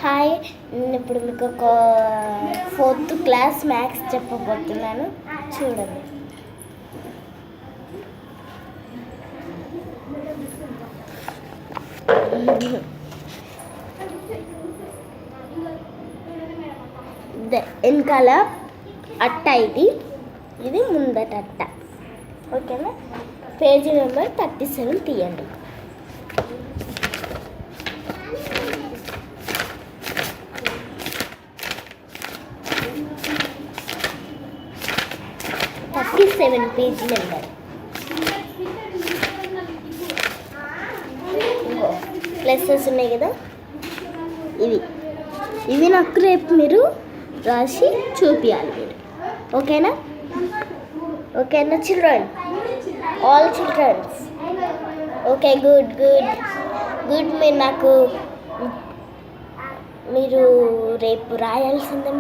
Hi, నేను ఇప్పుడు మీకు ఒక 4th క్లాస్ మ్యాథ్స్ చెప్పబోతున్నాను. చూడండి. వెనకాల అట్ట, ఇది ముందట అట్ట. ఓకేనా? పేజీ నెంబర్ 37 తీయండి. పేజీ నెంబర్ ప్లసెస్ ఉన్నాయి కదా, ఇవి నాకు రేపు మీరు రాసి చూపించాలి మీరు. ఓకేనా children, all childrens? Okay, good. మీరు రేపు రాయాల్సిందే.